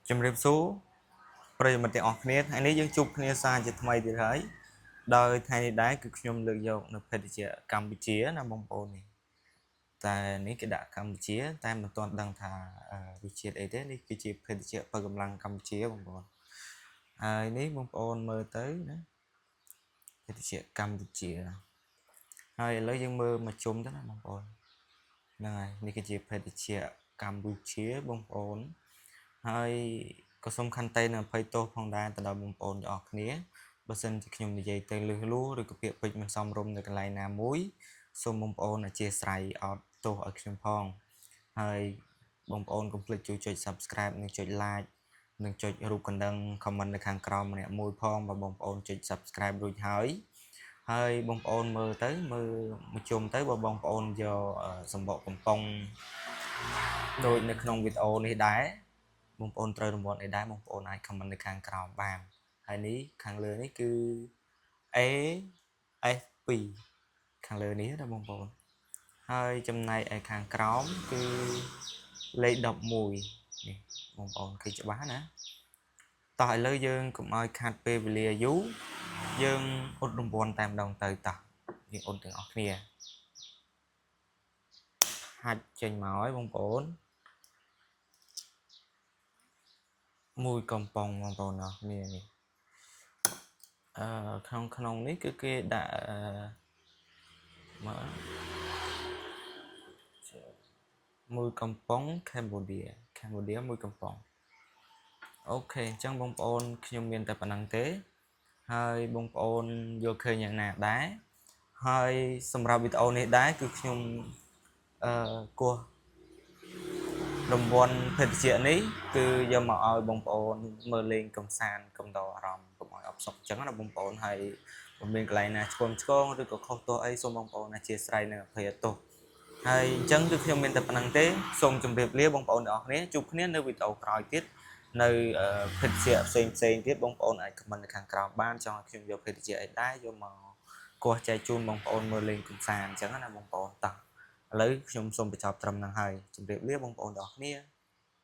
ជំរាបសួរប្រិយមិត្តទាំងអស់គ្នាថ្ងៃនេះយើងជួបគ្នាសារជាថ្មីទៀតហើយដោយថ្ងៃនេះដែរគឺខ្ញុំលើកយកនៅភេទជ្ជៈកម្ពុជាណាបងប្អូននេះតែនេះគេដាក់កម្ពុជាតែមិនទាន់ដឹងថាវិជាតិអីទេនេះគឺជាភេទជ្ជៈបើកម្លាំងកម្ពុជាបងប្អូនហើយនេះបងប្អូនមើលទៅណាភេទជ្ជៈកម្ពុជាហើយឥឡូវយើងមើលមកជុំទៅណាបងប្អូនហ្នឹងហើយនេះគឺជាភេទជ្ជៈកម្ពុជាបងប្អូនហើយក៏សូមខន្តីនឹងអភ័យទោសផងដែរទៅដល់បងប្អូនទាំងអស់គ្នាបើសិនជាខ្ញុំនិយាយទៅលឺលួឬក៏ពាក្យពេចន៍មិនសមរម្យនៅកន្លែងណាមួយសូមបងប្អូនអធិស្ឋានអត់ទោសឲ្យខ្ញុំផងហើយបងប្អូនកុំភ្លេចជួយចុច Subscribe និងចុច Like និងចុចរូបកណ្ដឹង comment នៅខាងក្រោមម្នាក់មួយផងបើបងប្អូនចុច Subscribe រួចហើយបងប្អូនមើលទៅមើលមកជុំទៅបើបងប្អូនយកសម្បកកំប៉ុងដូចនៅក្នុងវីដេអូនេះដែរបងប្អូនត្រូវរង្វាន់អីដែរបងប្អូនអាច comment នៅខាងក្រោមបានហើយនេះខាងលើនេះគឺ AF2 ខាងលើនេះណាបងប្អូនហើយចំណែកឯខាងក្រោមគឺលេខ11នេះបងប្អូនឃើញច្បាស់ណាតោះឥឡូវយើងកុំឲ្យខាត់ពេលវេលាយូរយើងអ៊ុតរង្វាន់តែម្ដងទៅតោះយើងអ៊ុតទាំងអស់គ្នាហាច់ចេញមកហើយបងប្អូនមួយកំប៉ុងបងប្អូនអស់គ្នានេះក្នុងនេះគឺគេដាក់មើលមួយកំប៉ុង Cambodia មួយកំប៉ុងអូខេអញ្ចឹងបងប្អូនខ្ញុំមានតែប៉ុណ្្នឹងទេហើយបងប្អូនយល់ឃើញយ៉ាងណាដែរហើយសម្រាប់វីដេអូនេះដែរគឺខ្ញុំគោះរង្វាន់ភេទជ្ជៈនេះគឺយកមកឲ្យបងប្អូនមើលលេងកំសាន្តកំដរអារម្មណ៍កុំឲ្យអបសុកអញ្ចឹងណាបងប្អូនហើយមិនមានកន្លែងណាឆ្គងឬក៏ខុសទោះអីសូមបងប្អូនអធិស្ឋាននិងអភ័យទោសហើយអញ្ចឹងគឺខ្ញុំមានតែប៉ុណ្្នឹងទេសូមជម្រាបលាបងប្អូនទាំងអស់គ្នាជួបគ្នានៅវីដេអូក្រោយទៀតនៅភេទជ្ជៈផ្សេងទៀតបងប្អូនអាច comment នៅខាងក្រោមបានចង់ឲ្យខ្ញុំយកភេទជ្ជៈអីដែរយកមកគោះចែកជូនបងប្អូនមើលលេងកំសាន្តអញ្ចឹងណាបងប្អូនតោះឥឡូវខ្ញុំសូមបញ្ចប់ត្រឹមហ្នឹងហើយជម្រាបលាបងប្អូនទាំងអស់គ្នា